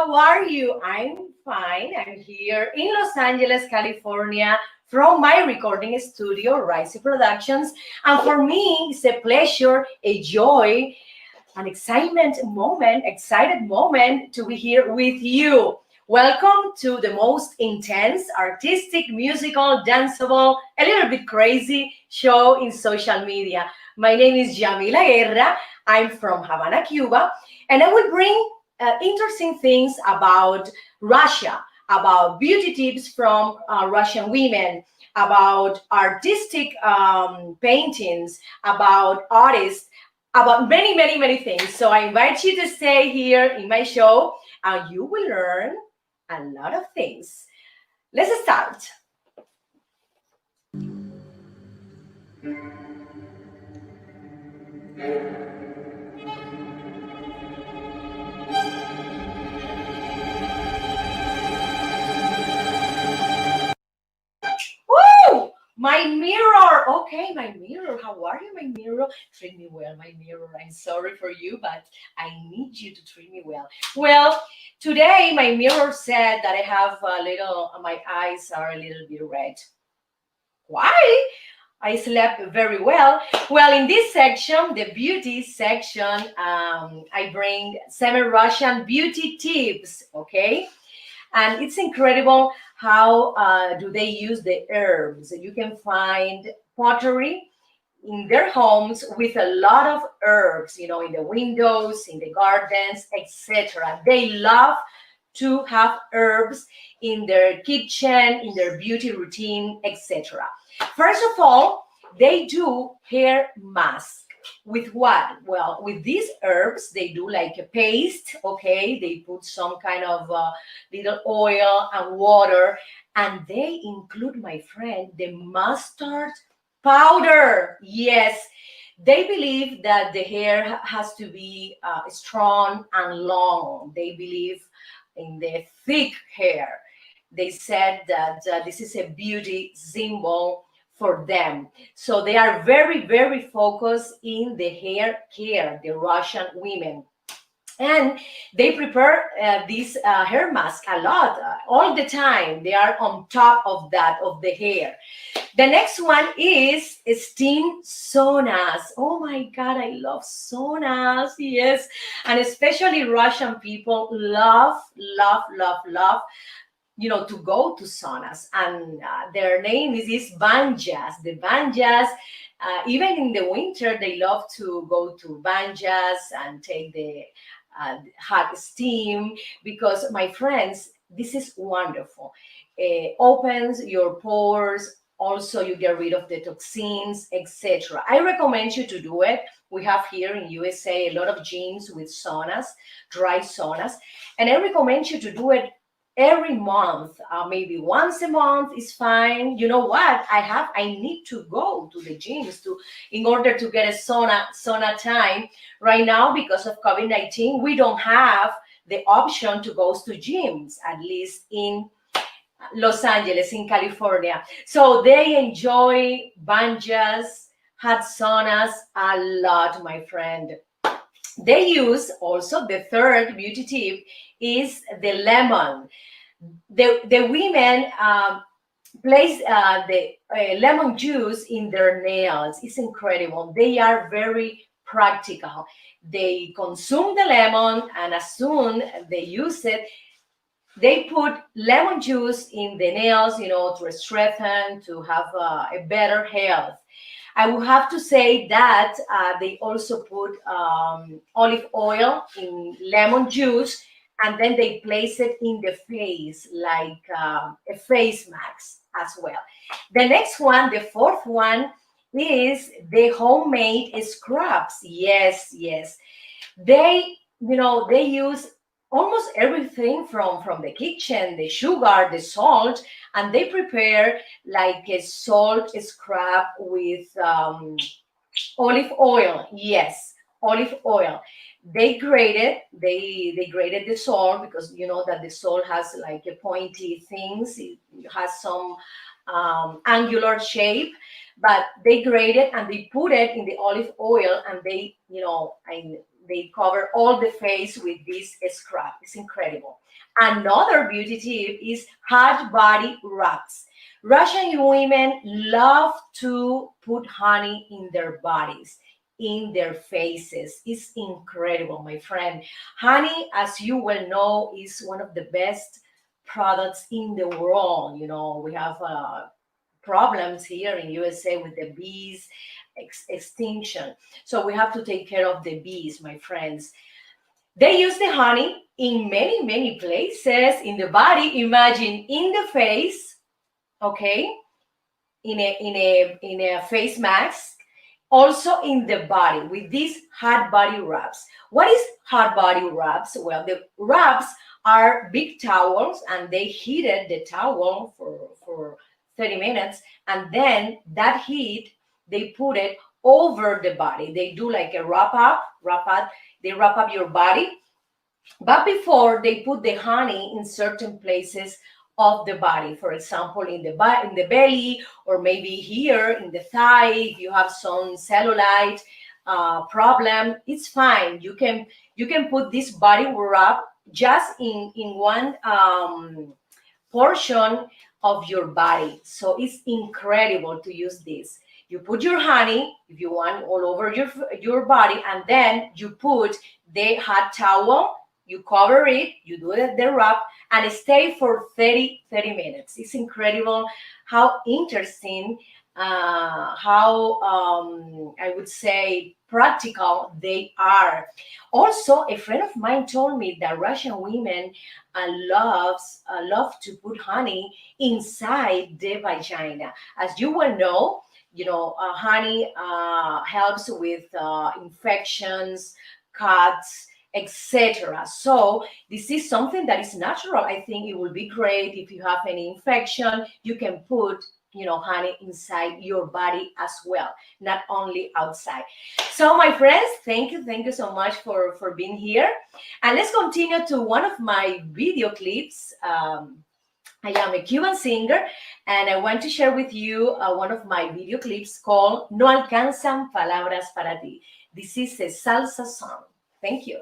how are you? I'm fine. I'm here in Los Angeles, California, from my recording studio, Rise Productions. And for me, it's a pleasure, a joy, an excited moment to be here with you. Welcome to the most intense, artistic, musical, danceable, a little bit crazy show in social media. My name is Yamila Guerra. I'm from Havana, Cuba, and I will bring interesting things about Russia, about beauty tips from Russian women, about artistic paintings, about artists, about many, many, many things. So I invite you to stay here in my show and you will learn a lot of things. Let's start. Woo! My mirror. Okay, my mirror. How are you, my mirror? Treat me well, my mirror. I'm sorry for you, but I need you to treat me well. Well, today my mirror said that I have a little, my eyes are a little bit red. Why? I slept very well. Well, in this section, the beauty section, I bring 7 Russian beauty tips, okay? And it's incredible how do they use the herbs. You can find pottery in their homes with a lot of herbs, in the windows, in the gardens, etc. They love to have herbs in their kitchen, in their beauty routine, etc. First of all, they do hair mask. With what? Well, with these herbs, they do like a paste, okay? They put some kind of little oil and water, and they include, my friend, the mustard powder. Yes, they believe that the hair has to be strong and long. They believe in the thick hair. They said that this is a beauty symbol for them. So they are very, very focused in the hair care, the Russian women. And they prepare this hair mask a lot, all the time. They are on top of that, of the hair. The next one is steam saunas. Oh my God, I love saunas. Yes. And especially Russian people love, love, love, love to go to saunas, and their name is banjas. The banjas, even in the winter, they love to go to banjas and take the hot steam because, my friends, this is wonderful. Opens your pores. Also, you get rid of the toxins, etc. I recommend you to do it. We have here in USA a lot of gyms with saunas, dry saunas, and I recommend you to do it every month. Maybe once a month is fine. You know what? I need to go to the gyms in order to get a sauna time. Right now, because of COVID-19, we don't have the option to go to gyms, at least in Los Angeles, in California. So they enjoy banjas, hot saunas a lot, my friend. They use also, the third beauty tip is the lemon. The women place the lemon juice in their nails. It's incredible. They are very practical. They consume the lemon, and as soon they use it, they put lemon juice in the nails, to strengthen, to have a better health. I will have to say that they also put olive oil in lemon juice, and then they place it in the face like a face mask as well. The next one, the fourth one, is the homemade scrubs. Yes, yes. They use almost everything from the kitchen, the sugar, the salt, and they prepare like a salt scrub with olive oil. Yes, olive oil. They grated the salt, because you know that the salt has like a pointy things. It has some angular shape, but they grate it and they put it in the olive oil, and they cover all the face with this scrub. It's incredible. Another beauty tip is hot body rubs. Russian women love to put honey in their bodies, in their faces. It's incredible, my friend. Honey, as you well know, is one of the best products in the world. We have problems here in USA with the bees extinction. So we have to take care of the bees, my friends. They use the honey in many, many places in the body. Imagine in the face, okay, in a face mask, also in the body with these hot body rubs. What is hot body rubs? Well, the rubs are big towels, and they heated the towel for 30 minutes, and then that heat, they put it over the body. They do like a they wrap up your body. But before, they put the honey in certain places of the body. For example, in the belly, or maybe here in the thigh. If you have some cellulite problem, it's fine. You can put this body rub just in one portion of your body. So it's incredible to use this. You put your honey, if you want, all over your body, and then you put the hot towel, you cover it, you do the rub, and stay for 30 minutes. It's incredible how interesting, how I would say practical they are. Also, a friend of mine told me that Russian women love to put honey inside the vagina. As you well know, honey helps with infections, cuts, etc. So this is something that is natural. I think it will be great if you have any infection. You can put honey inside your body as well, not only outside. So my friends, thank you so much for being here. And let's continue to one of my video clips. I am a Cuban singer, and I want to share with you one of my video clips called No Alcanzan Palabras para Ti. This is a salsa song. Thank you.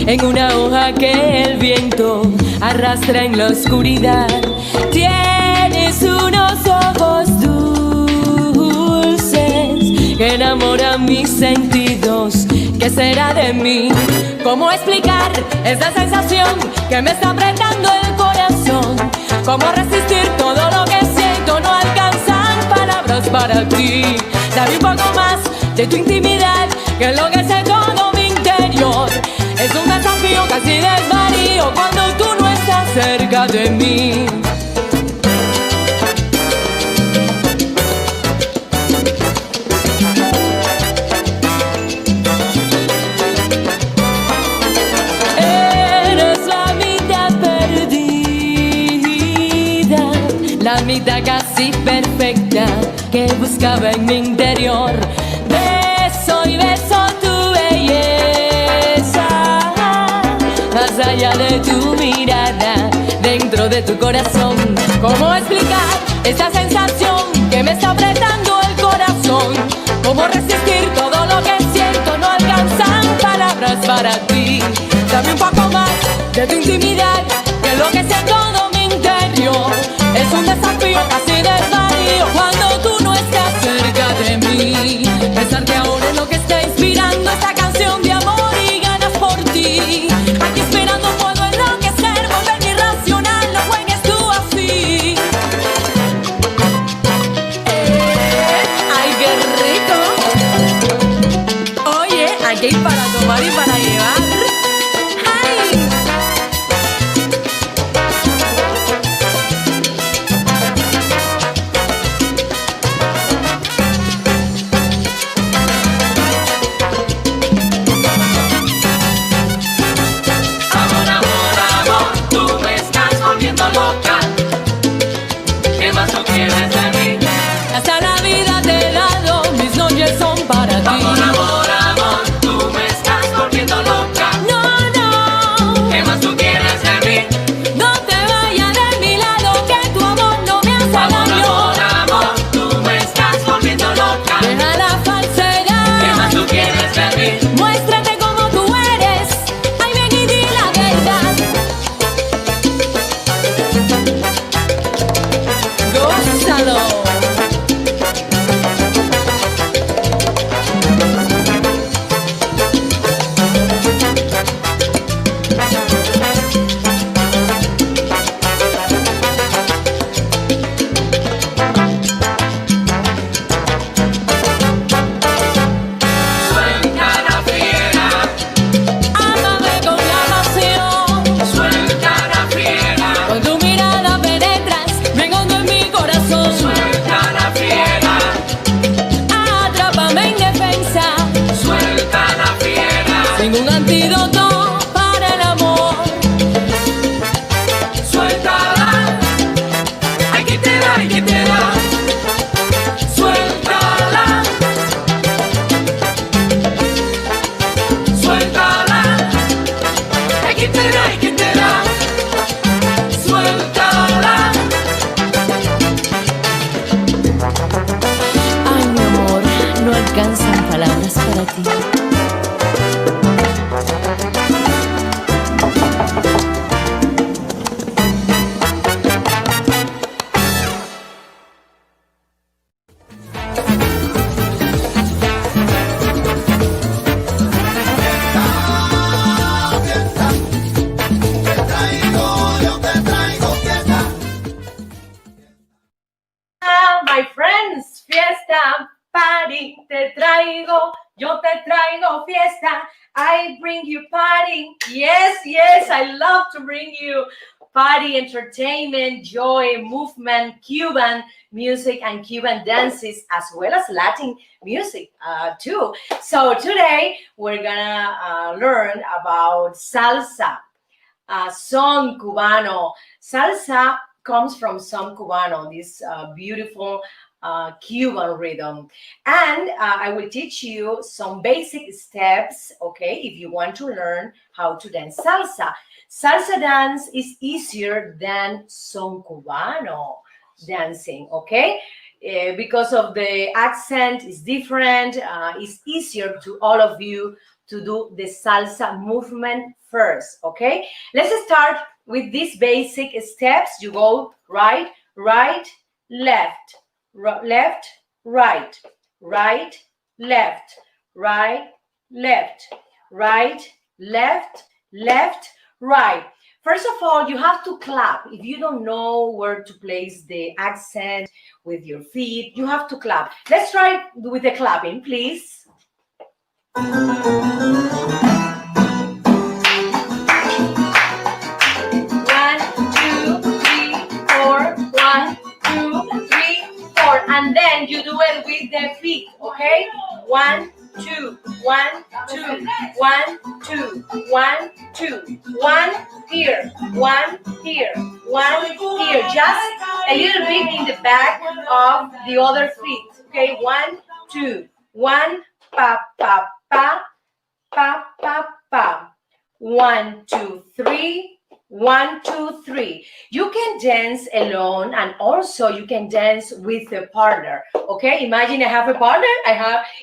En una hoja que el viento arrastra en la oscuridad. Tienes unos ojos dulces que enamoran mis sentidos. ¿Qué será de mí? ¿Cómo explicar esa sensación que me está apretando el corazón? ¿Cómo resistir todo lo que siento? No alcanzan palabras para ti. Dame un poco más de tu intimidad, que enloquece todo mi interior. Es un desafío, casi desvarío cuando tú no estás cerca de mí. Eres la mitad perdida, la mitad casi perfecta que buscaba en mi interior. Beso y beso tu belleza, más allá de tu mirada, dentro de tu corazón. ¿Cómo explicar esa sensación que me está apretando el corazón? ¿Cómo resistir todo lo que siento? No alcanzan palabras para ti. Dame un poco más de tu intimidad, que enloquece todo mi interior. Es un desafío, casi desvarío cuando tú no estás cerca de mí. Pensar que ahora es lo que está inspirando esta canción de amor y ganas por ti. Aquí esperando puedo enloquecer, volverme irracional, no juegues tú así. ¡Ay, qué rico! Oye, aquí hay para tomar y para llevar. loca. ¿Qué más tú quieres de mí? Hasta la vida te he dado, mis noches son para ti. Amor, amor, amor, tú me estás volviendo loca. No, no. ¿Qué más tú quieres de mí? No te vayas de mi lado, que tu amor no me hace daño. Amor, amor, tú me estás volviendo loca. Deja la falsedad. ¿Qué más tú quieres de mí? Muéstrate como tú eres. Ay, ven y di la verdad. Gózalo. Suelta la fiera. Ámame con la pasión. Suelta la fiera. Con tu mirada penetras, bien hondo en mi corazón. Suelta la fiera. Atrápame en defensa. Suelta la fiera. Sin un antídoto para el amor. Suéltala. Ay, quítela, ay, quítela. Suéltala. Suéltala. Ay, quítela, ay, quítela. Suéltala. Ay, mi amor, no alcanzan palabras para ti. My friends, fiesta, party, te traigo, yo te traigo fiesta. I bring you party. Yes, yes, I love to bring you party, entertainment, joy, movement, Cuban music and Cuban dances, as well as Latin music too. So today we're gonna learn about salsa, son cubano. Salsa comes from son cubano, this beautiful Cuban rhythm. And I will teach you some basic steps, okay, if you want to learn how to dance salsa. Salsa dance is easier than son cubano dancing, okay? Because of the accent is different, it's easier to all of you to do the salsa movement first, okay? Let's start with these basic steps. You go right, right, left, left, right, right, left, right, left, right, left, left, right. First of all, you have to clap. If you don't know where to place the accent with your feet, you have to clap. Let's try with the clapping, please. And then you do it with the feet, okay? 1, 2, 1, 2, 1, 2, 1, 2, 1 here, 1 here, 1 here. Just a little bit in the back of the other feet, okay? 1, 2, 1, pa, pa, pa, pa, pa, pa. 1, 2, 3. 1, 2, 3. You can dance alone, and also you can dance with a partner. Okay, imagine I have a partner.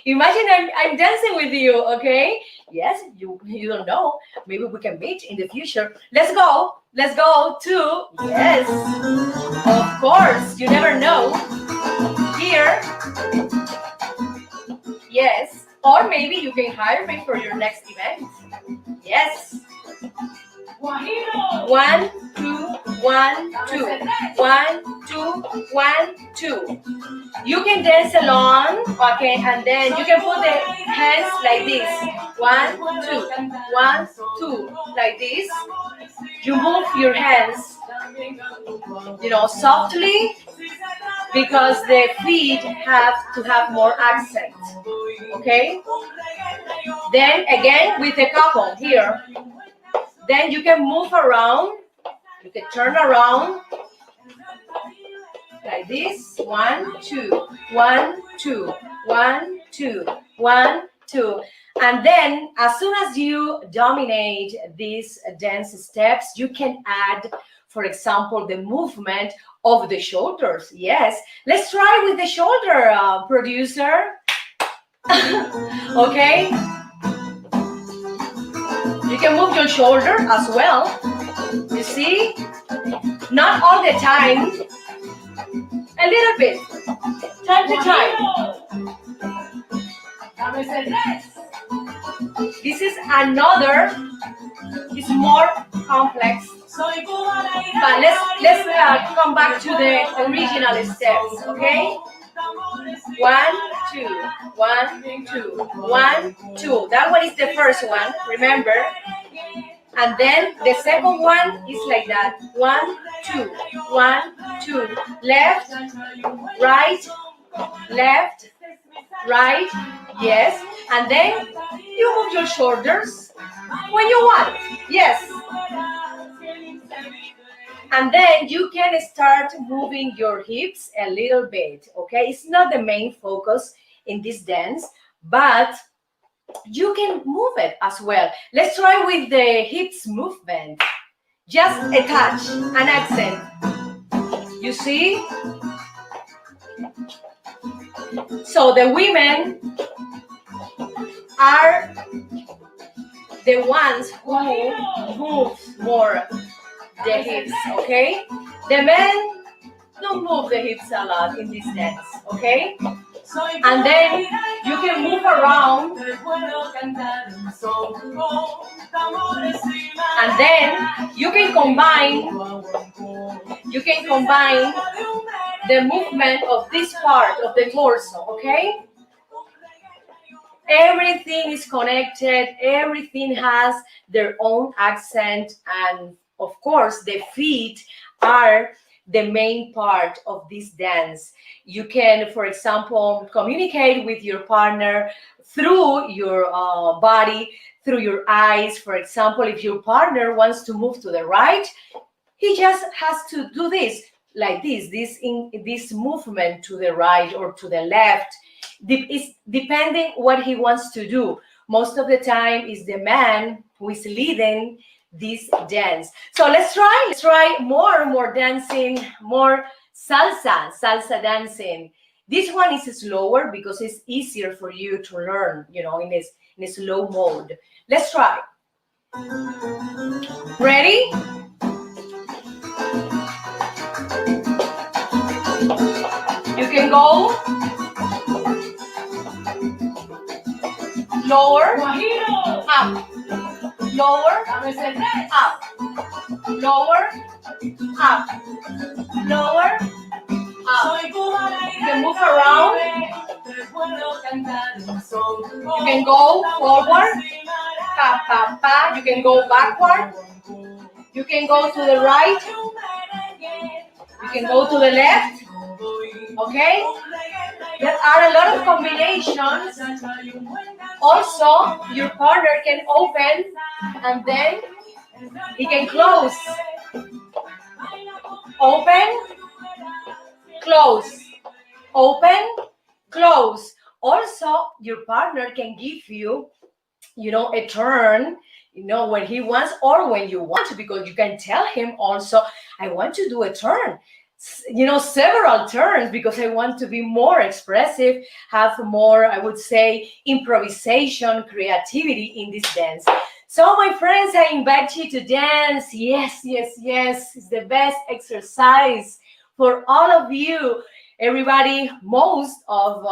Imagine I'm dancing with you. Okay, yes, you don't know. Maybe we can meet in the future. Let's go to, yes, of course. You never know. Here, yes, or maybe you can hire me for your next event. Yes. 1, 2, 1, 2, 1, 2, 1, 2. You can dance alone, okay, and then you can put the hands like this. 1, 2, 1, 2, like this. You move your hands, softly, because the feet have to have more accent, okay? Then again with the couple here. Then you can move around You can turn around like this. 1, 2, 1, 2, 1, 2, 1, 2. And then as soon as you dominate these dance steps, you can add, for example, the movement of the shoulders. Yes, let's try with the shoulder, producer. Okay, you can move your shoulder as well. You see, not all the time, a little bit, time to time. This is another, it's more complex, but let's come back to the original steps. Okay, 1, 2, 1, 2, 1, 2. That one is the first one, remember? And then the second one is like that. 1, 2, 1, 2. Left, right, yes. And then you move your shoulders when you want. Yes. And then you can start moving your hips a little bit, okay? It's not the main focus in this dance, but you can move it as well. Let's try with the hips movement. Just a touch, an accent. You see? So the women are the ones who move more the hips, okay? The men don't move the hips a lot in this dance, okay? And then you can move around, and then you can combine the movement of this part of the torso, okay? Everything is connected, everything has their own accent, and of course the feet are the main part of this dance. You can, for example, communicate with your partner through your body, through your eyes. For example, if your partner wants to move to the right, he just has to do this, like this movement to the right or to the left. It's depending what he wants to do. Most of the time is the man who is leading this dance. So let's try more dancing, more salsa dancing. This one is slower because it's easier for you to learn, in a slow mode. Let's try. Ready? You can go lower, up, lower, up, lower, up, lower, up. You can move around. You can go forward, pa, pa, pa. You can go backward. You can go to the right. You can go to the left. Okay? There are a lot of combinations. Also, your partner can open and then he can close. Open, close. Open, close. Also, your partner can give you, a turn, when he wants or when you want to, because you can tell him also, I want to do a turn. Several turns because I want to be more expressive, have more, I would say, improvisation, creativity in this dance. So my friends, I invite you to dance. Yes. It's the best exercise for all of you. Everybody, most of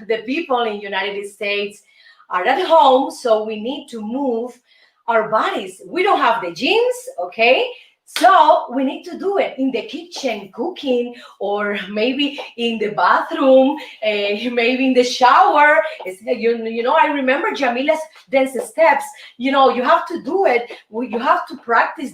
the people in United States are at home, so we need to move our bodies. We don't have the gyms, okay? So we need to do it in the kitchen, cooking, or maybe in the bathroom, maybe in the shower. I remember Yamila's dance steps. You have to do it. You have to practice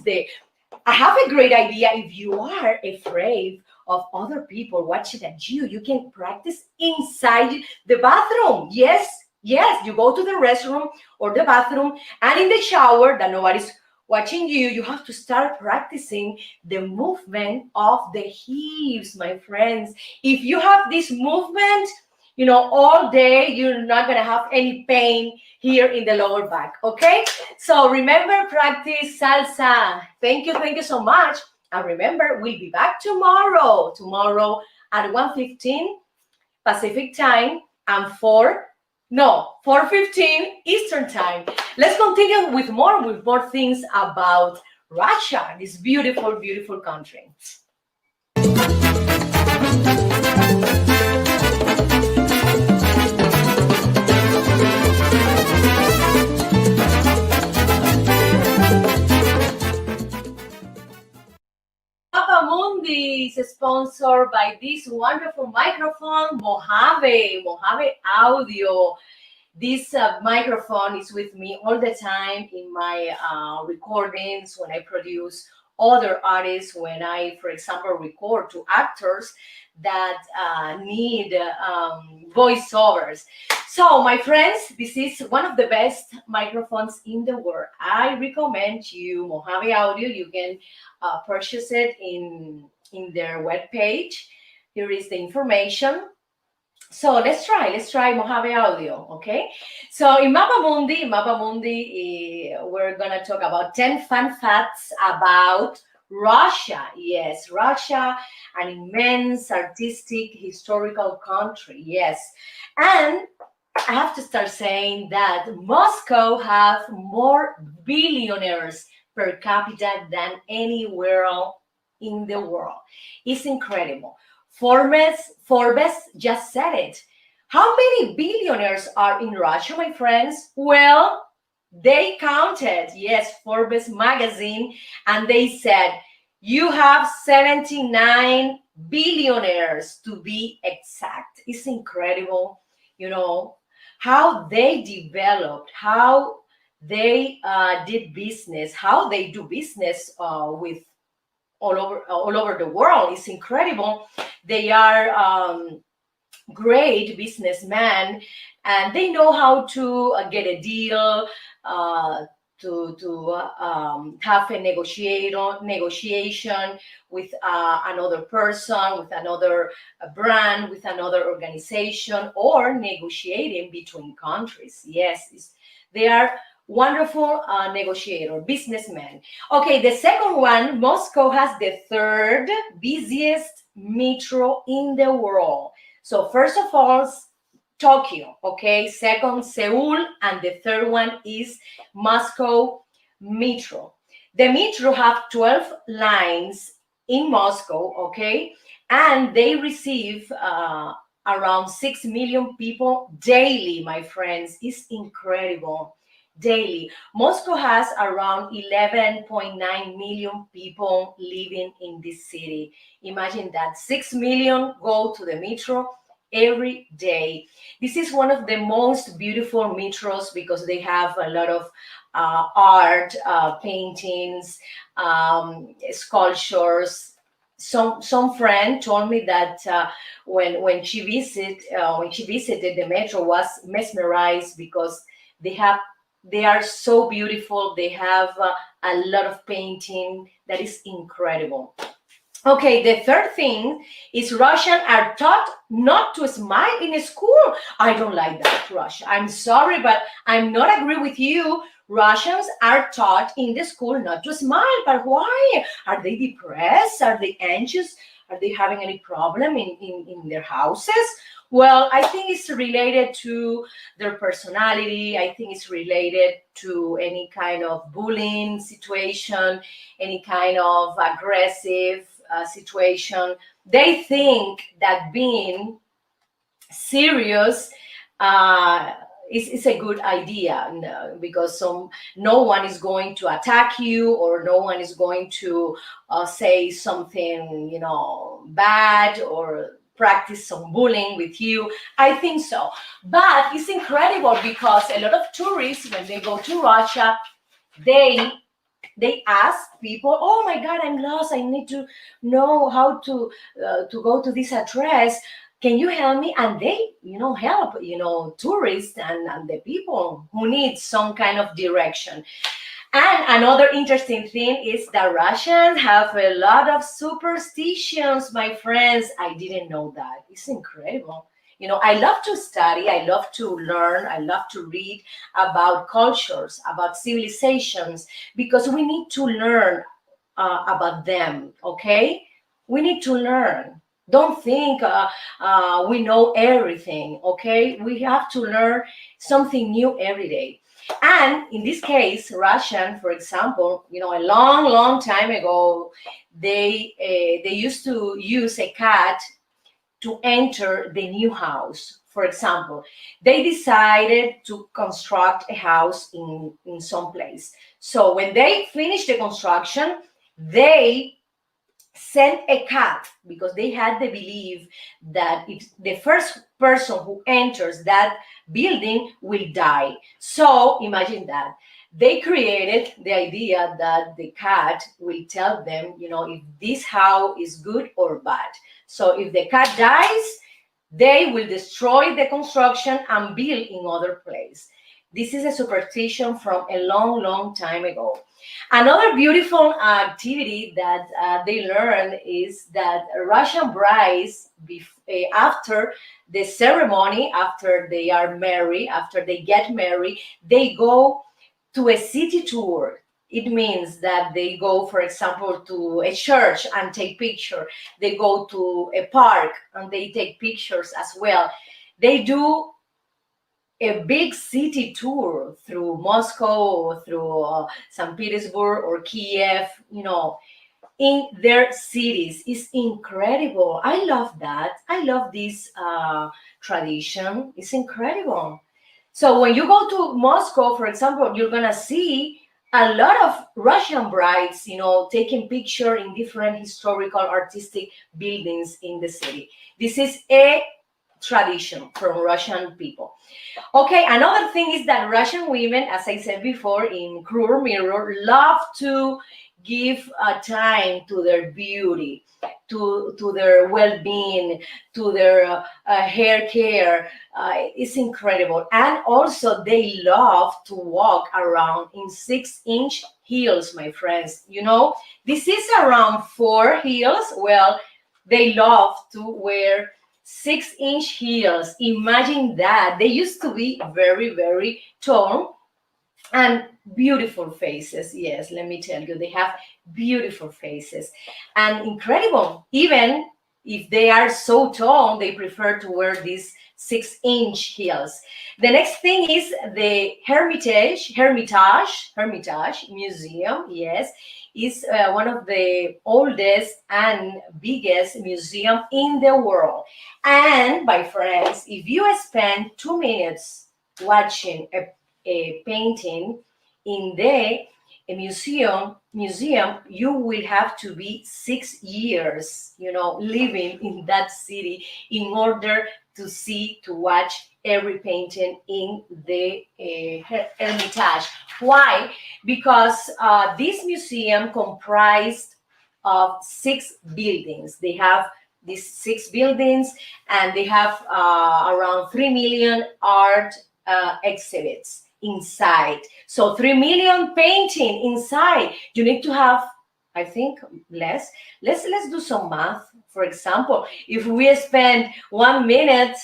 I have a great idea. If you are afraid of other people watching at you can practice inside the bathroom. Yes, you go to the restroom or the bathroom, and in the shower that nobody's watching you, you have to start practicing the movement of the hips, my friends. If you have this movement, all day, you're not gonna have any pain here in the lower back, okay? So remember, practice salsa. Thank you so much. And remember, we'll be back tomorrow at 1:15 Pacific time and 4:15 Eastern time. Let's continue with more things about Russia, this beautiful, beautiful country. Papa Mundi is sponsored by this wonderful microphone, Mojave Audio. This microphone is with me all the time in my recordings when I produce other artists, when I, for example, record to actors that need voiceovers. So, my friends, this is one of the best microphones in the world. I recommend you Mojave Audio. You can purchase it in their webpage. Here is the information. So let's try Mojave Audio, okay? So in Mapa Mundi, we're gonna talk about 10 fun facts about Russia. Yes, Russia, an immense artistic, historical country. Yes, and I have to start saying that Moscow have more billionaires per capita than anywhere else in the world. It's incredible. Forbes just said it. How many billionaires are in Russia, my friends? Well, they counted, yes, Forbes magazine, and they said you have 79 billionaires to be exact. It's incredible, how they developed, how they did business, how they do business with all over the world. It's incredible. They are great businessmen, and they know how to get a deal, to have a negotiation with another person, with another brand, with another organization, or negotiating between countries. Yes, they are wonderful negotiator, businessmen. Okay, the second one, Moscow has the third busiest metro in the world. So first of all, Tokyo, okay? Second, Seoul, and the third one is Moscow Metro. The metro have 12 lines in Moscow, okay? And they receive around 6 million people daily, my friends. It's incredible. Daily. Moscow has around 11.9 million people living in this city. Imagine that 6 million go to the metro every day. This is one of the most beautiful metros because they have a lot of art, paintings, sculptures. Some friend told me that when she visited the metro, was mesmerized because they are so beautiful. They have a lot of painting that is incredible. Okay, the third thing is Russians are taught not to smile in school. I don't like that, Russia. I'm sorry, but I'm not agree with you. Russians are taught in the school not to smile, but why? Are they depressed? Are they anxious? Are they having any problem in their houses? Well, I think it's related to their personality. I think it's related to any kind of bullying situation, any kind of aggressive situation. They think that being serious is a good idea, because no one is going to attack you, or no one is going to say something bad, or practice some bullying with you. I think so. But it's incredible because a lot of tourists, when they go to Russia, they ask people, oh my God, I'm lost. I need to know how to go to this address. Can you help me? And they, help, tourists and the people who need some kind of direction. And another interesting thing is that Russians have a lot of superstitions, my friends. I didn't know that. It's incredible. I love to study, I love to learn, I love to read about cultures, about civilizations, because we need to learn about them, okay? We need to learn. Don't think we know everything, okay? We have to learn something new every day. And in this case, Russian, for example, a long, long time ago, they used to use a cat to enter the new house. For example, they decided to construct a house in some place. So when they finished the construction, they sent a cat because they had the belief that if the first person who enters that building will die. So imagine that. They created the idea that the cat will tell them, if this house is good or bad. So if the cat dies, they will destroy the construction and build in other place. This is a superstition from a long, long time ago. Another beautiful activity that they learn is that Russian brides, after the ceremony, after they are married, after they get married, they go to a city tour. It means that they go, for example, to a church and take picture. They go to a park and they take pictures as well. They do a big city tour through Moscow or through St. Petersburg or Kiev, in their cities. It's incredible. I love that. I love this tradition. It's incredible. So when you go to Moscow, for example, you're gonna see a lot of Russian brides, taking picture in different historical artistic buildings in the city. This is a tradition from Russian people. Okay, another thing is that Russian women, as I said before, in Cruel Mirror, love to give time to their beauty, to their well-being, to their hair care. It's incredible. And also they love to walk around in 6-inch heels, my friends. This is around 4 heels. Well, they love to wear 6-inch heels. Imagine that. They used to be very, very tall and beautiful faces. Yes, let me tell you, they have beautiful faces and incredible. Even if they are so tall, they prefer to wear these 6-inch heels. The next thing is the Hermitage Museum. Yes, is one of the oldest and biggest museum in the world. And my friends, if you spend 2 minutes watching a painting in the museum, you will have to be 6 years, living in that city in order to watch every painting in the Hermitage. Why? Because this museum comprised of 6 buildings. They have these 6 buildings, and they have around 3 million art exhibits inside. So 3 million painting inside. You need to have, I think, less. Let's do some math. For example, if we spend 1 minute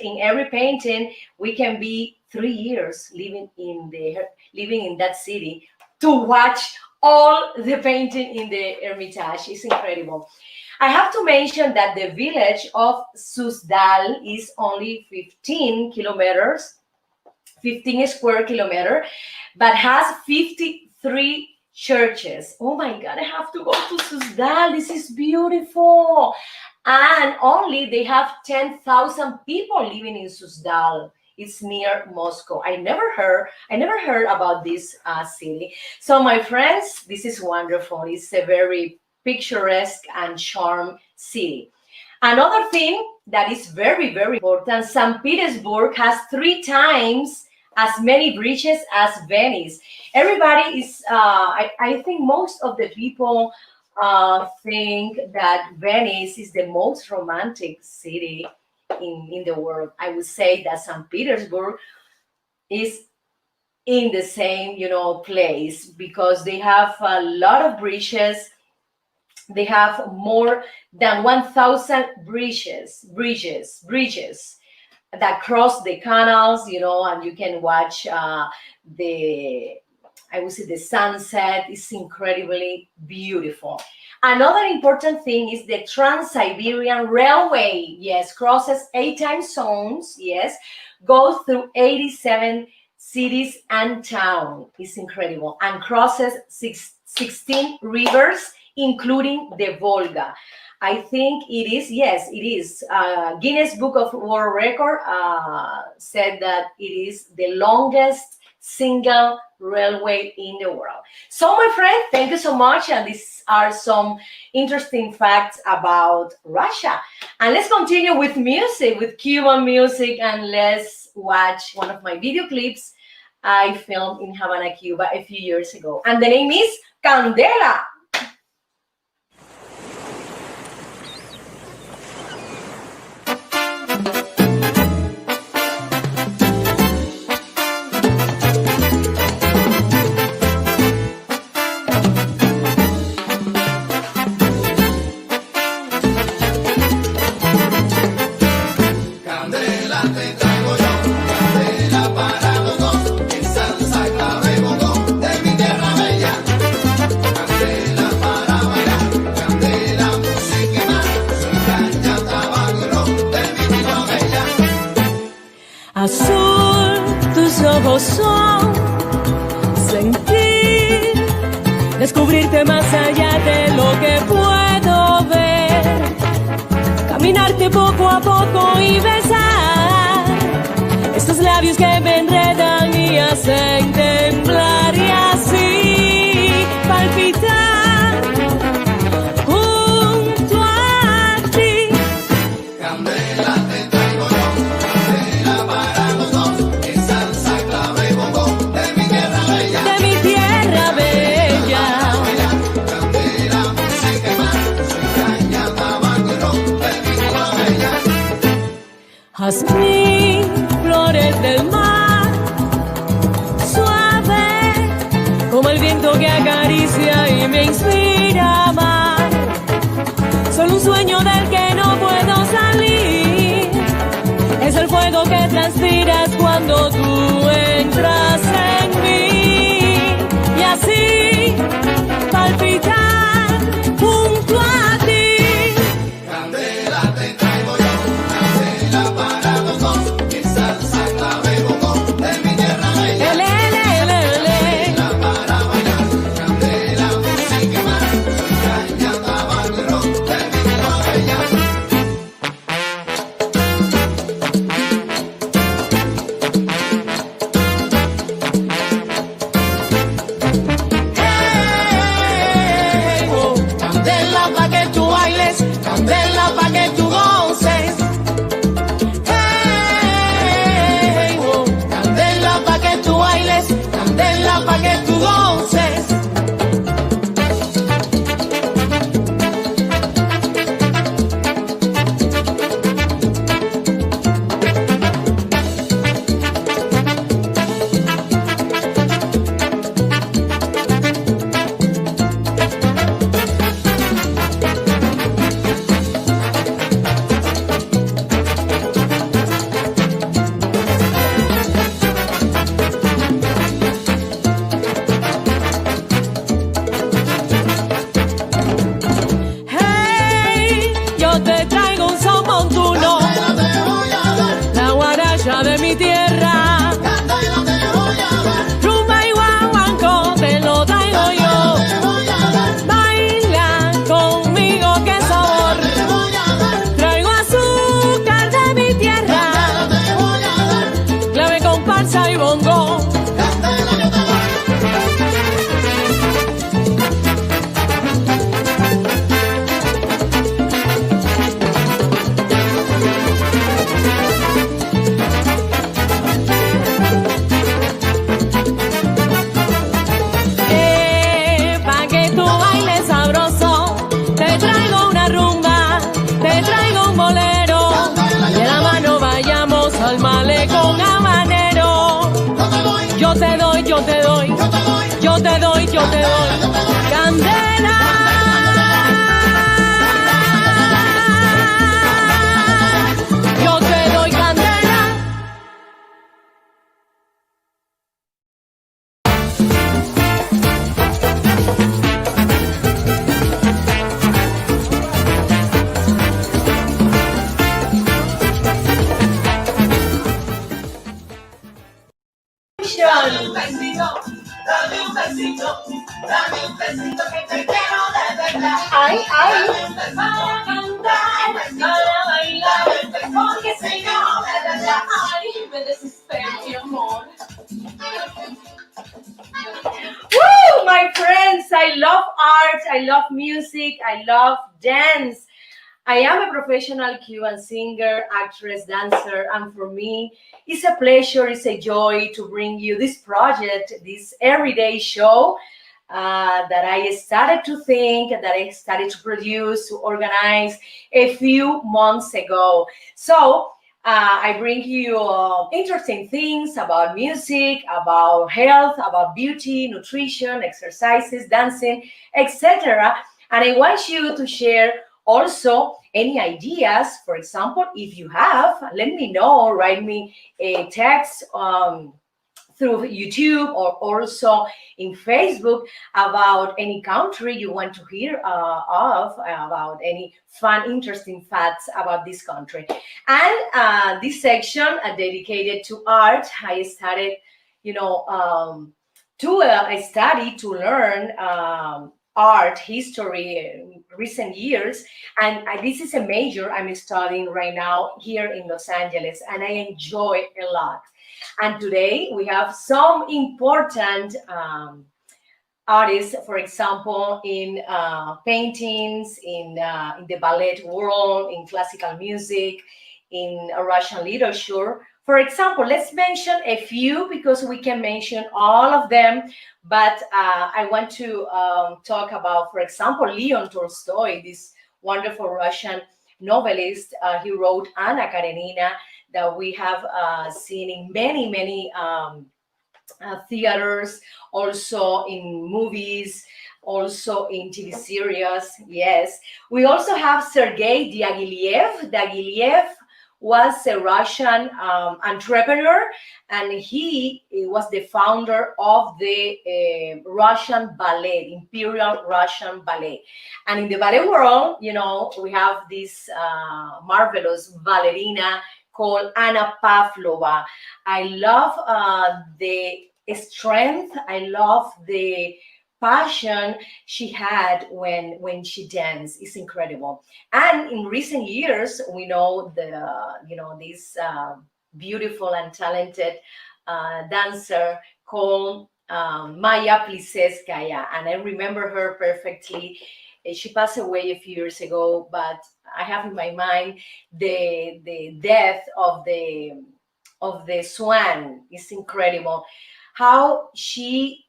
in every painting, we can be 3 years living in that city to watch all the painting in the Hermitage. It's incredible. I have to mention that the village of Suzdal is only 15 kilometers, 15 square kilometer, but has 53 churches. Oh my God, I have to go to Suzdal. This is beautiful. And only they have 10,000 people living in Suzdal. It's near Moscow. I never heard about this city. So my friends, this is wonderful. It's a very picturesque and charm city. Another thing that is very, very important, St. Petersburg has 3 times as many bridges as Venice. Everybody is, I think most of the people think that Venice is the most romantic city in the world. I would say that St. Petersburg is in the same, place, because they have a lot of bridges. They have more than 1,000 bridges that cross the canals, and you can watch the, I would say, the sunset is incredibly beautiful. Another important thing is the Trans-Siberian Railway. Yes, crosses 8 time zones. Yes, goes through 87 cities and towns. It's incredible. And crosses 16 rivers, including the Volga. I think it is, yes, it is. Guinness Book of World Record said that it is the longest single railway in the world. So, my friend, thank you so much. And these are some interesting facts about Russia. And let's continue with music, with Cuban music, and let's watch one of my video clips I filmed in Havana, Cuba a few years ago. And the name is Candela. Azul, tus ojos son sentir, descubrirte más allá de lo que puedo ver, caminarte poco a poco y besar estos labios que me enredan y hacen temblar y así palpitar junto a ti. Candela te traigo yo, candela para los dos, que salsa, clave, bongo, de mi tierra bella. De mi tierra bella. Candela, música y más, soy caña, tabaco y ron, de mi tierra bella. Jazmín, flores del mar, suave como el viento que acaricia y me inspira a amar. Son un sueño del que no puedo salir, es el fuego que transpiras cuando tú entras en mí y así palpitar junto a ti. Candela te traigo yo, candela para los dos, que salsa, clave, bongo, de mi tierra bella. Candela para bailar, candela, música y más, soy caña, tabaco y ron, de mi tierra bella. Hey, oh, candela pa' que tú bailes, candela pa' que tú goces. Hey, oh, candela pa' que tú bailes, candela pa' que tú goces. Hey, yo te traigo un son montuno, Candela te voy a dar, la guaracha de mi tierra. candela te voy a dar, Rumba y guaguancó te lo traigo yo. te voy a dar, Baila conmigo, qué sabor. te voy a dar, Traigo azúcar de mi tierra, te voy a dar, clave, comparsa y bongo. candela yo te doy. para cantar, para bailar, porque si no me das la ay, me desespero, mi amor. Woo, my friends, I love art, I love music, I love dance. I am a professional Cuban singer, actress, dancer, and for me, it's a pleasure, it's a joy to bring you this project, this everyday show that I started to think, that I started to produce, to organize a few months ago. So, I bring you interesting things about music, about health, about beauty, nutrition, exercises, dancing, etc. And I want you to share also any ideas. For example, if you have, let me know, write me a text through YouTube or also in Facebook about any country you want to hear of, about any fun, interesting facts about this country. And this section dedicated to art, I started, to I studied to learn art history in recent years, and this is a major I'm studying right now here in Los Angeles, and I enjoy a lot. And today we have some important artists, for example, in paintings, in the ballet world, in classical music, in Russian literature. For example, let's mention a few because we can mention all of them. But I want to talk about, for example, Leon Tolstoy, this wonderful Russian novelist. He wrote Anna Karenina, that we have seen in many, many theaters, also in movies, also in TV series. Yes, we also have Sergei Diaghilev. Diaghilev was a Russian entrepreneur, and he was the founder of the Russian ballet, Imperial Russian Ballet. And in the ballet world, we have this marvelous ballerina called Anna Pavlova. I love the strength. I love the passion she had when she danced. It's incredible. And in recent years, we know this beautiful and talented dancer called Maya Pliseskaya, and I remember her perfectly. She passed away a few years ago, but I have in my mind the death of the swan. Is incredible. How she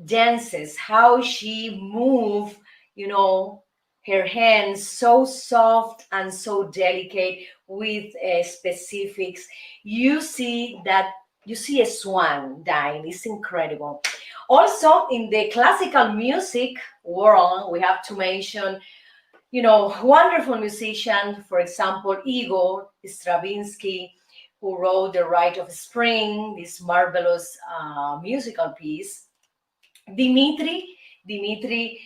dances, how she move, her hands so soft and so delicate with specifics. You see a swan dying. It's incredible. Also, in the classical music world, we have to mention, wonderful musicians, for example, Igor Stravinsky, who wrote The Rite of Spring, this marvelous musical piece. Dmitri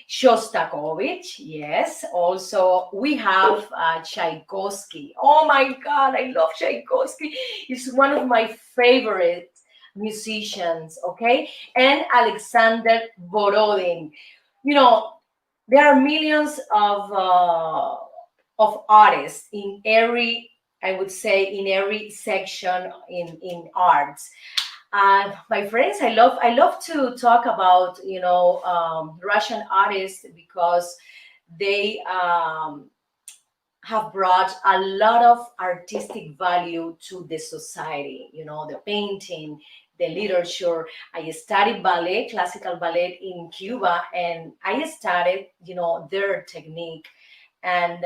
Shostakovich, yes. Also, we have Tchaikovsky. Oh my God, I love Tchaikovsky. He's one of my favorite musicians, okay? And Alexander Borodin. There are millions of artists in every, I would say, in every section in arts. My friends, I love to talk about Russian artists because they have brought a lot of artistic value to the society. The painting, the literature. I studied ballet, classical ballet in Cuba, and I studied their technique, and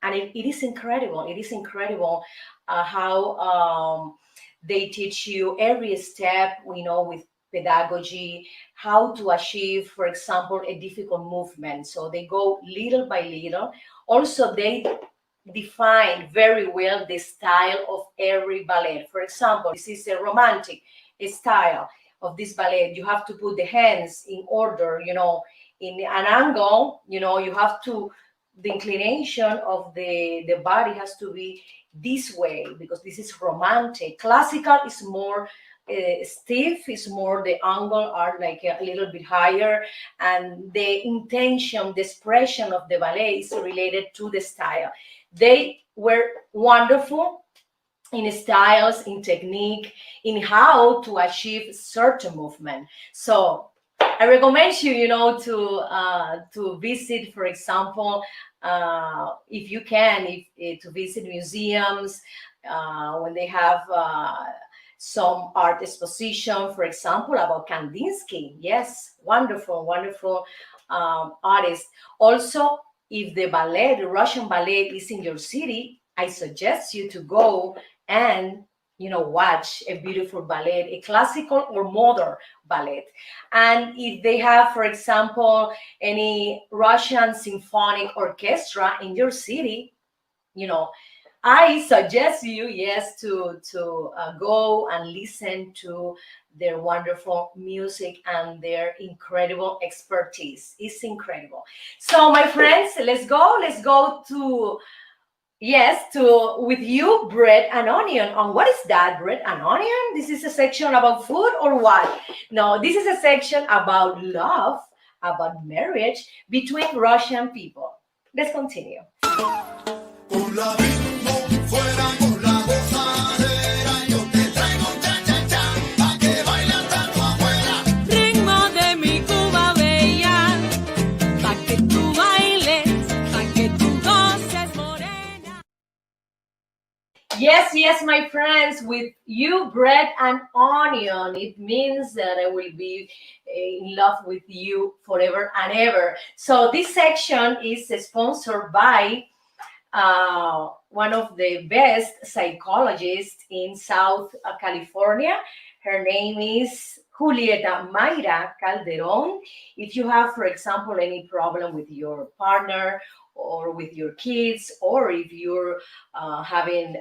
it is incredible. It is incredible how they teach you every step, with pedagogy, how to achieve, for example, a difficult movement. So they go little by little. Also, they define very well the style of every ballet. For example, this is a romantic style of this ballet. You have to put the hands in order, in an angle, you have to, the inclination of the body has to be this way because this is romantic. Classical is more stiff, is more the angle are like a little bit higher, and the intention, the expression of the ballet is related to the style. They were wonderful in styles, in technique, in how to achieve certain movement. So I recommend you, to visit, for example, if you can, if to visit museums when they have some art exposition, for example, about Kandinsky. Yes, wonderful, wonderful artist. Also, if the ballet, the Russian ballet, is in your city, I suggest you to go and watch a beautiful ballet, a classical or modern ballet. And if they have, for example, any Russian symphonic orchestra in your city, you know I suggest you, yes, to go and listen to their wonderful music and their incredible expertise. It's incredible. So my friends, let's go to, yes, to with you, bread and onion. And what is that, bread and onion? This is a section about food or what? No, this is a section about love, about marriage between Russian people. Let's continue. Con la bimbo fuera con la gozadera, yo te traigo un cha-cha-cha, pa' que baile hasta tu abuela. Ritmo de mi Cuba bella, pa' que tú bailes, pa' que tú goces morena. Yes, yes, my friends, with you, bread and onion, it means that I will be in love with you forever and ever. So this section is sponsored by one of the best psychologists in South California. Her name is Julieta Mayra Calderon. If you have, for example, any problem with your partner or with your kids, or if you're having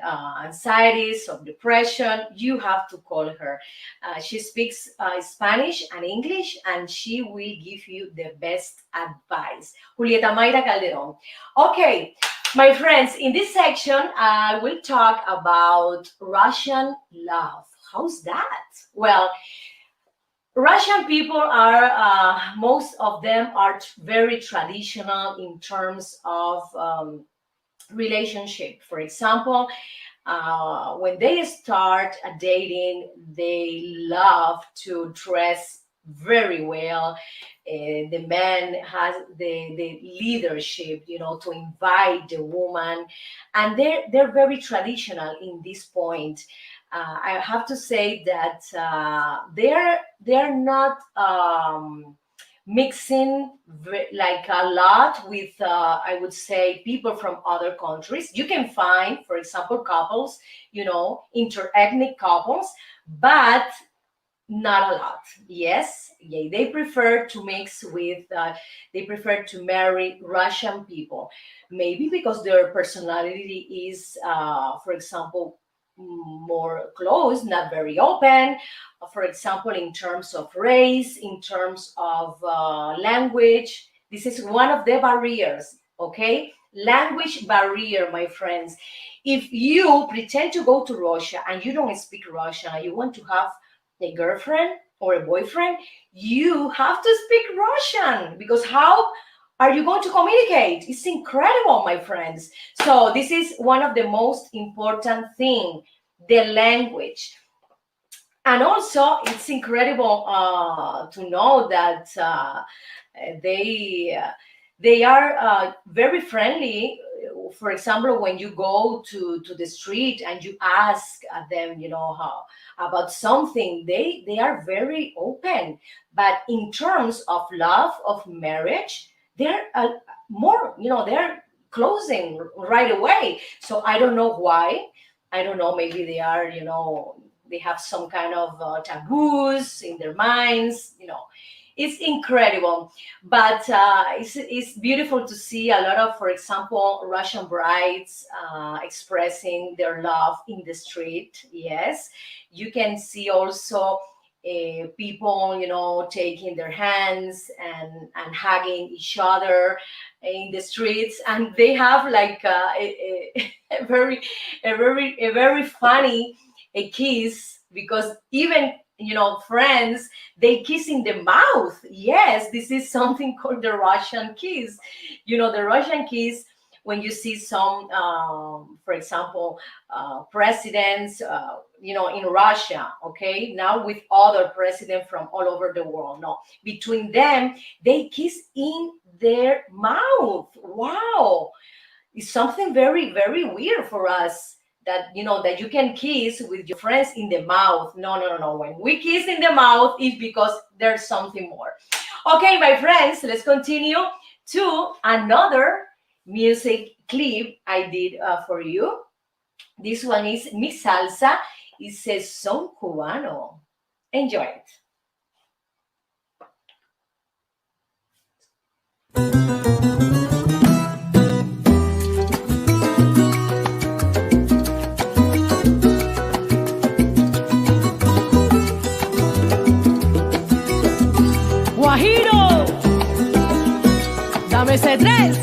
anxieties or depression, you have to call her. She speaks Spanish and English, and she will give you the best advice. Julieta Mayra Calderon. Okay, my friends, in this section, I will talk about Russian love. How's that? Well, Russian people are, most of them are very traditional in terms of relationship. For example, when they start dating, they love to dress very well. The man has the leadership, to invite the woman, and they're very traditional in this point. I have to say that they're not mixing like a lot with, I would say, people from other countries. You can find, for example, couples, interethnic couples, but not a lot. Yes, yeah, they prefer to mix with, they prefer to marry Russian people, maybe because their personality is, for example, more closed, not very open. For example, in terms of race, in terms of language, this is one of the barriers. Okay, language barrier, my friends. If you pretend to go to Russia and you don't speak Russian and you want to have a girlfriend or a boyfriend, you have to speak Russian, because how are you going to communicate? It's incredible, my friends. So this is one of the most important thing, the language. And also, it's incredible to know that they they are very friendly. For example, when you go to the street and you ask them, how about something, they are very open. But in terms of love, of marriage, they're more, they're closing right away. So I don't know why. I don't know. Maybe they are, they have some kind of taboos in their minds. It's incredible, but it's beautiful to see a lot of, for example, Russian brides expressing their love in the street. Yes, you can see also people, taking their hands and hugging each other in the streets, and they have like a very funny a kiss, because even friends, they kiss in the mouth. Yes, this is something called the Russian kiss. The Russian kiss, when you see some, for example, presidents, in Russia, okay, now with other presidents from all over the world, no, between them, they kiss in their mouth. Wow, it's something very, very weird for us, that that you can kiss with your friends in the mouth. No, no, no, no. When we kiss in the mouth, it's because there's something more. Okay, my friends, let's continue to another music clip I did for you. This one is Mi Salsa. It says Son Cubano. Enjoy it. Guajiro, dame ese tres.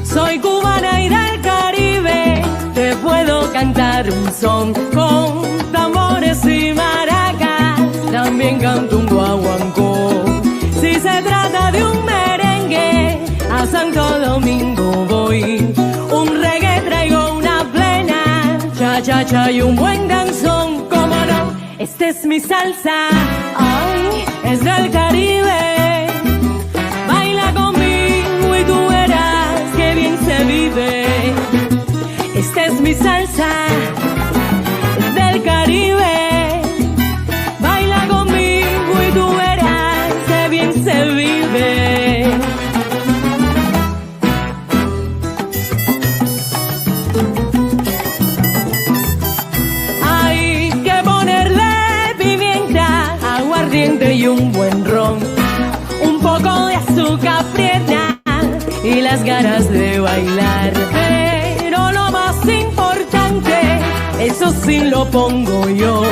Soy cubana y del Caribe, te puedo cantar un son con tambores y maracas, también canto un guaguancó. Si se trata de un merengue, a Santo Domingo voy, un reggae traigo una plena, cha-cha-cha y un buen danzón. Esta es mi salsa, ay, es del Caribe. Baila conmigo y tú verás que bien se vive. Esta es mi salsa, es del Caribe. Baila conmigo y tú verás que bien se vive. Y un buen ron, un poco de azúcar prieta y las ganas de bailar. Pero lo más importante, eso sí lo pongo yo,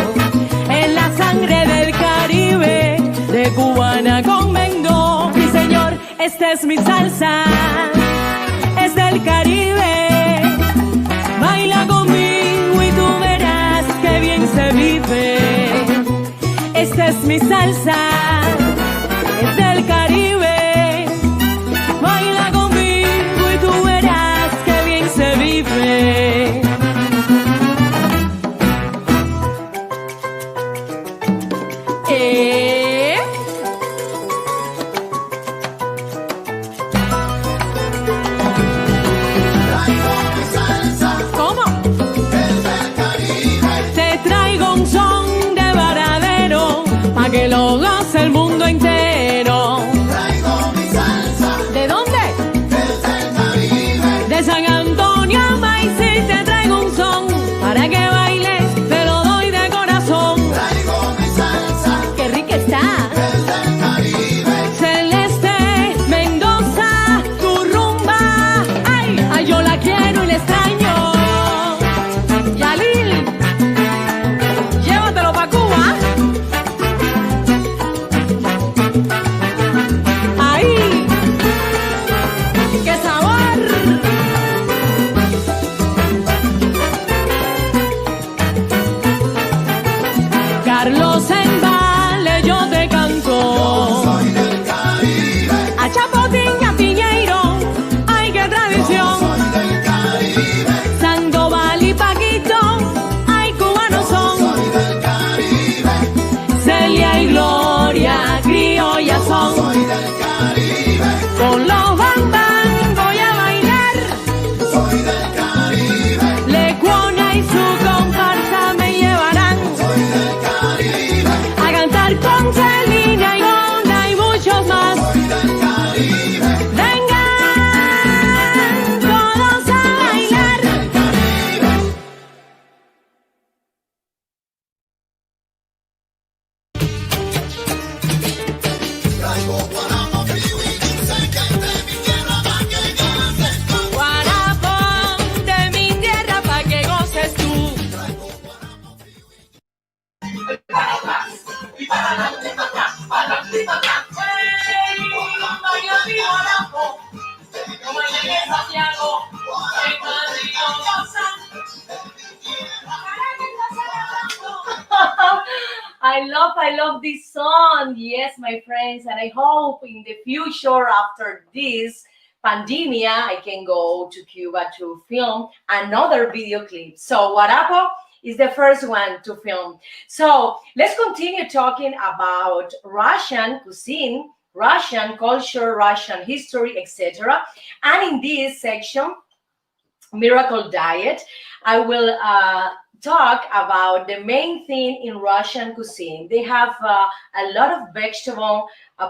en la sangre del Caribe, de cubana con Mendo. Mi señor, esta es mi salsa, es del Caribe. Baila conmigo y tú verás que bien se vive. Esta es mi salsa, es del Caribe. Baila conmigo y tú verás que bien se vive. Traigo mi salsa, ¿Cómo? es del Caribe. Te traigo un son de varadero, pa' que lo goces. I love this song. Yes, my friends, and I hope in the future, after this pandemia, I can go to Cuba to film another video clip. So Guarapo is the first one to film. So let's continue talking about Russian cuisine, Russian culture, Russian history, etc. And in this section, Miracle Diet, I will talk about the main thing in Russian cuisine. They have a lot of vegetable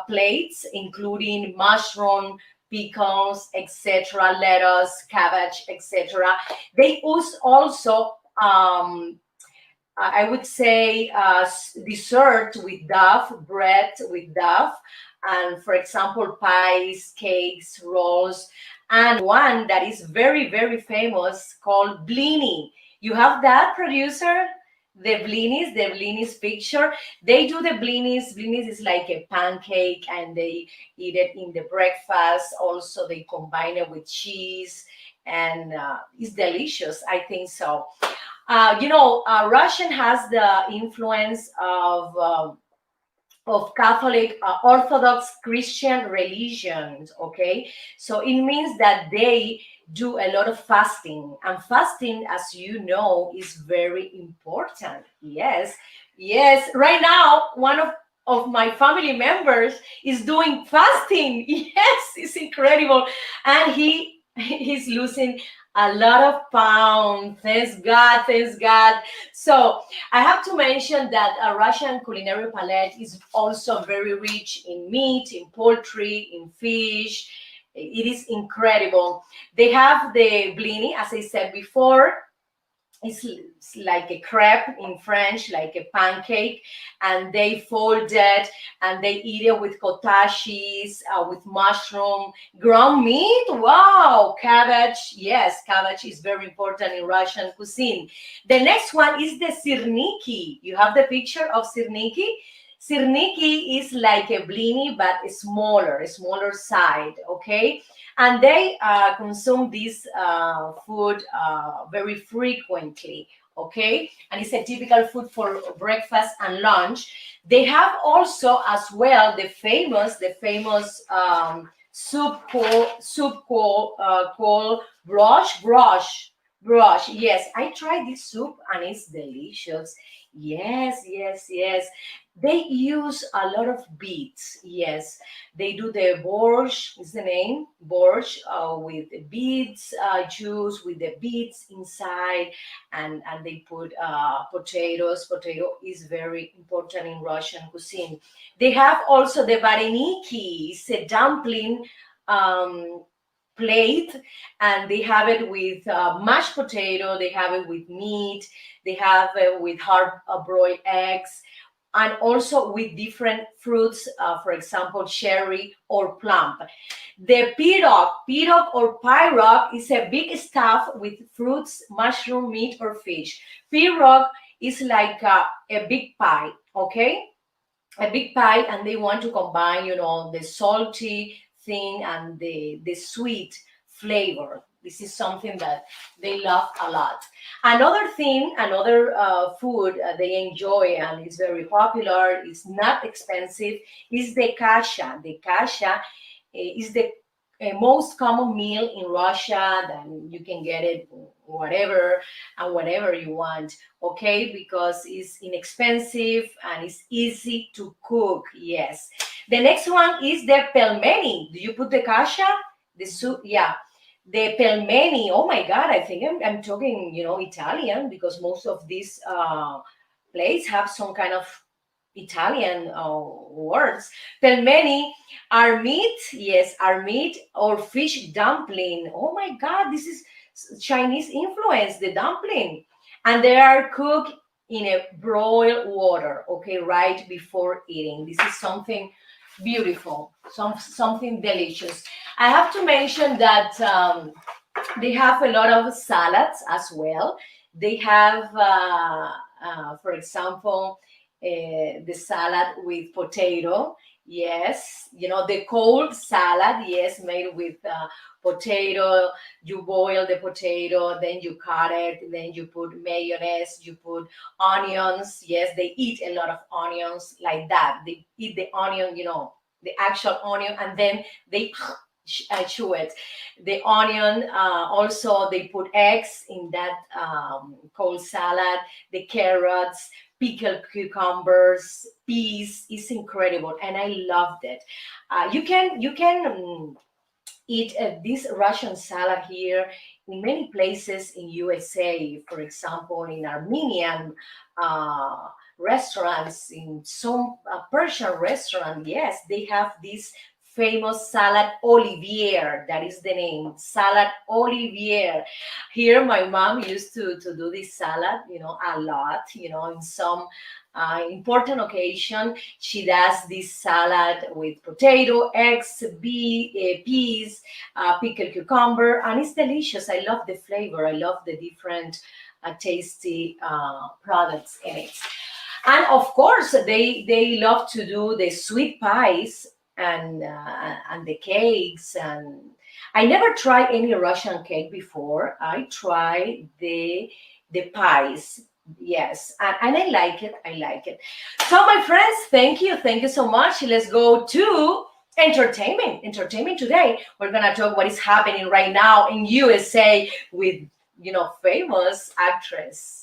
plates, including mushroom, pickles, etc., lettuce, cabbage, etc. They use also, I would say, dessert with duff, bread with duff, and for example, pies, cakes, rolls, and one that is very, very famous called blini. You have that, producer? The blinis picture. They do the blinis. Blinis is like a pancake, and they eat it in the breakfast. Also, they combine it with cheese, and it's delicious. I think so. Russian has the influence of Catholic, Orthodox Christian religions. Okay, so it means that they do a lot of fasting, and fasting, as you know, is very important. Yes, yes. Right now, one of my family members is doing fasting. Yes, it's incredible, and he's losing a lot of pounds. Thanks God, thanks God. So I have to mention that a Russian culinary palette is also very rich in meat, in poultry, in fish. It is incredible. They have the blini, as I said before. It's like a crepe in French, like a pancake, and they fold it and they eat it with cottage cheese, with mushroom, ground meat. Wow, cabbage. Yes, cabbage is very important in Russian cuisine. The next one is the sirniki. You have the picture of sirniki. Sirniki is like a blini, but a smaller side. Okay, and they consume this food very frequently. Okay, and it's a typical food for breakfast and lunch. They have also as well the famous soup called brush. Yes, I tried this soup and it's delicious. Yes, yes, yes. They use a lot of beets. Yes, they do the borscht, is the name, borscht, with the beets juice, with the beets inside, and they put potatoes. Potato is very important in Russian cuisine. They have also the vareniki, it's a dumpling um, plate, and they have it with mashed potato, they have it with meat, they have it with hard broiled eggs, and also with different fruits, for example, cherry or plum. The pirog or pirog is a big stuff with fruits, mushroom, meat, or fish. Pirog is like a big pie, okay? A big pie, and they want to combine, the salty thing and the sweet flavor. This is something that they love a lot. Another food they enjoy and is very popular, is not expensive, is the kasha. The kasha is the most common meal in Russia. Then you can get it whatever and whatever you want, okay? Because it's inexpensive and it's easy to cook. Yes. The next one is the pelmeni. Do you put the kasha? The soup, yeah. The pelmeni. Oh my God, I think I'm talking, Italian, because most of these plates have some kind of Italian words. Pelmeni are meat, yes, are meat or fish dumpling. Oh my God, this is Chinese influence, the dumpling. And they are cooked in a broiled water, okay, right before eating. This is something beautiful, something delicious. I have to mention that they have a lot of salads as well. They have, for example, the salad with potato. Yes, the cold salad, yes, made with potato. You boil the potato, then you cut it, then you put mayonnaise, you put onions. Yes, they eat a lot of onions like that. They eat the onion, the actual onion, and then they chew it. The onion, also, they put eggs in that cold salad, the carrots, pickled cucumbers, peas is incredible, and I loved it. You can eat this Russian salad here in many places in USA. For example, in Armenian uh, restaurants, in some Persian restaurant, yes, they have this famous salad Olivier. That is the name, salad Olivier. Here, my mom used to do this salad, a lot. In some important occasion, she does this salad with potato, eggs, peas, pickled cucumber, and it's delicious. I love the flavor. I love the different tasty products in it. And of course, they love to do the sweet pies and the cakes. And I never tried any Russian cake before. I tried the pies. Yes, and I like it. I like it. So, my friends, thank you so much. Let's go to entertainment. Entertainment today. We're gonna talk what is happening right now in USA with famous actress.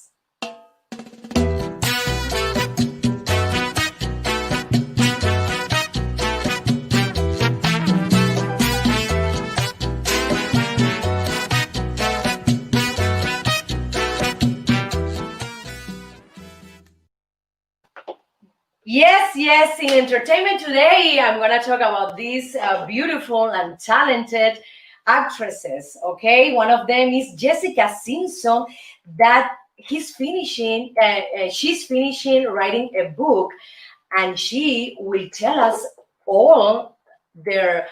Yes, yes. In entertainment today, I'm gonna talk about these beautiful and talented actresses. Okay, one of them is Jessica Simpson. That she's finishing writing a book, and she will tell us all their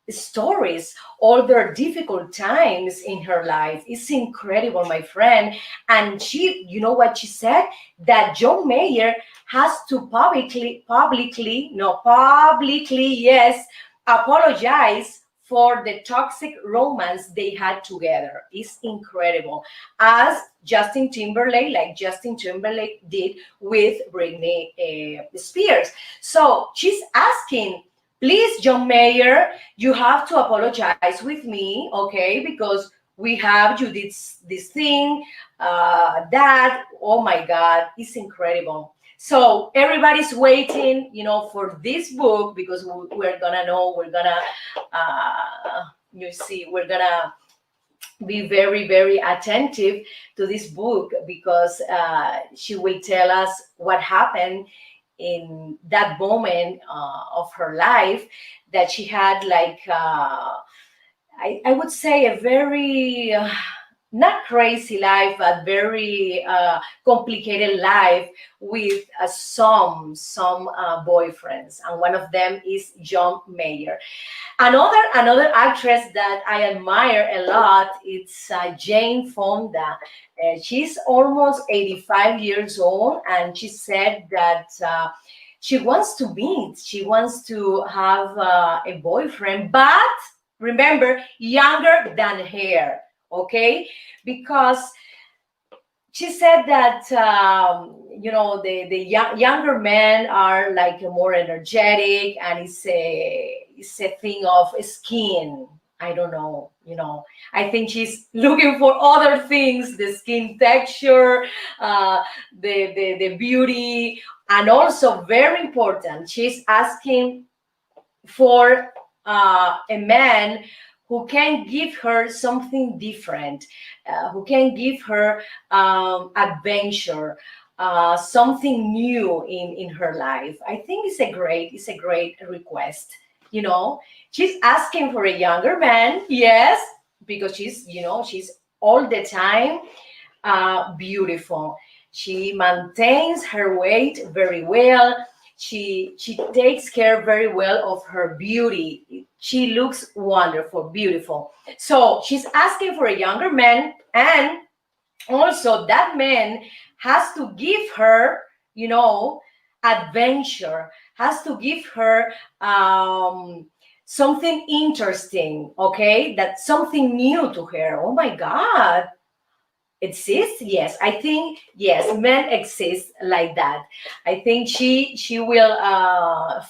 stories, all their difficult times in her life. It's incredible, my friend. And you know what she said? That John Mayer has to publicly, yes, apologize for the toxic romance they had together. It's incredible. As Justin Timberlake did with Britney Spears. So she's asking, please, John Mayer, you have to apologize with me, okay? Because you did this thing, that, oh my God, it's incredible. So everybody's waiting, for this book, because we're gonna know, we're gonna be very, very attentive to this book, because she will tell us what happened in that moment of her life, that she had like I would say a very not crazy life, but very complicated life with some boyfriends, and one of them is John Mayer. Another actress that I admire a lot, it's Jane Fonda. She's almost 85 years old, and she said that she wants to have a boyfriend, but remember, younger than her, okay? Because she said that the younger men are like more energetic, and it's a thing of skin. I don't know, I think she's looking for other things: the skin texture, the beauty, and also very important, she's asking for a man who can give her something different, who can give her adventure, something new in her life. I think it's a great request. She's asking for a younger man, yes, because she's all the time beautiful. She maintains her weight very well. She takes care very well of her beauty. She looks wonderful, beautiful. So she's asking for a younger man, and also that man has to give her, adventure, has to give her something interesting, okay? That's something new to her. Oh my God. Exists? Yes, I think yes, men exist like that. I think she will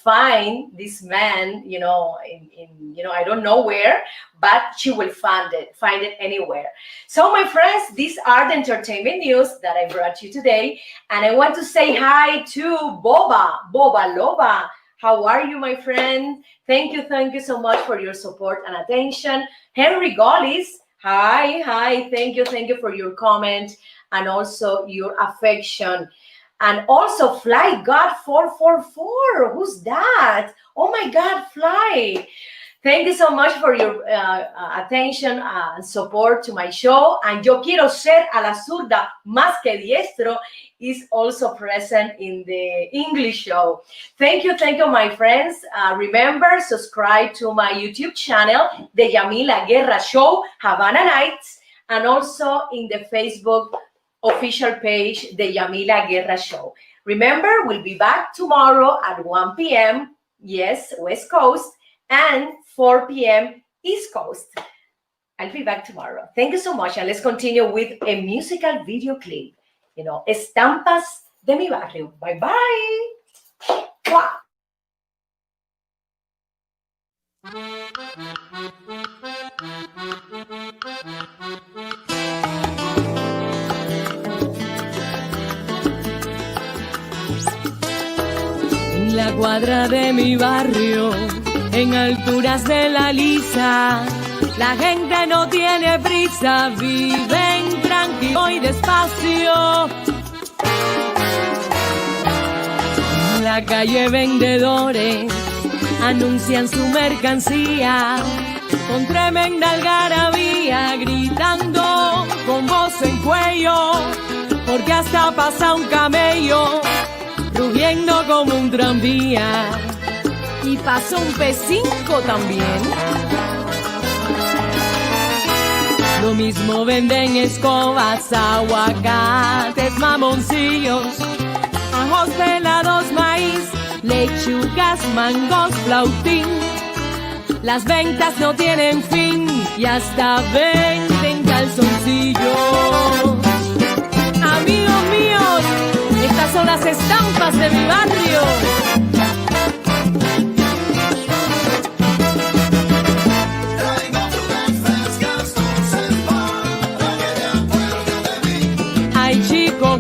find this man, in I don't know where, but she will find it anywhere. So my friends, these are the entertainment news that I brought you today, and I want to say hi to Boba Loba. How are you, my friend? Thank you so much for your support and attention. Henry Gollis, hi, thank you for your comment and also your affection. And also Fly God 444, who's that? Oh my God, Fly. Thank you so much for your attention and support to my show. And Yo Quiero Ser a la Zurda Más que Diestro is also present in the English show. Thank you, my friends. Remember, subscribe to my YouTube channel, The Yamila Guerra Show, Havana Nights, and also in the Facebook official page, The Yamila Guerra Show. Remember, we'll be back tomorrow at 1 p.m., yes, West Coast, and 4 p.m. East Coast. I'll be back tomorrow. Thank you so much, and let's continue with a musical video clip. Estampas de mi barrio. Bye bye. Wow. En la cuadra de mi barrio, en alturas de la lisa, la gente no tiene prisa, viven tranquilo y despacio. En la calle vendedores anuncian su mercancía con tremenda algarabía, gritando con voz en cuello, porque hasta pasa un camello rugiendo como un tranvía. Y pasó un P5 también. Lo mismo venden escobas, aguacates, mamoncillos, ajos pelados, maíz, lechugas, mangos, flautín. Las ventas no tienen fin y hasta venden calzoncillos. Amigos míos, estas son las estampas de mi barrio.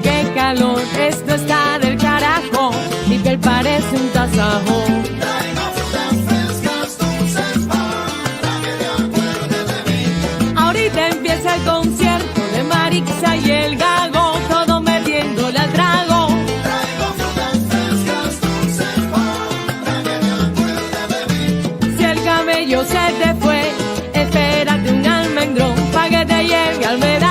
Qué calor, esto está del carajo, mi piel parece un tasajo. Traigo frutas frescas, dulces para que te acuerdes de mí. Ahorita empieza el concierto de Marixa y el Gago, todo metiéndole al trago. Traigo frutas frescas, dulces para que te acuerdes de mí. Si el camello se te fue, espérate un almendrón pa' que te lleve al verado.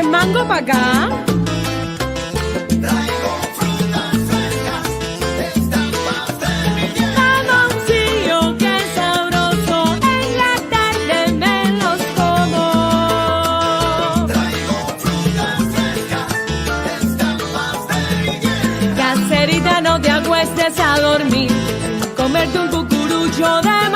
Mango para acá. Traigo frutas frescas, estampas de mi tierra. Mamoncillo, qué sabroso, en la tarde me los como. Traigo frutas frescas, estampas de mi tierra. Caserita, no te acuestes a dormir, comerte un cucurucho de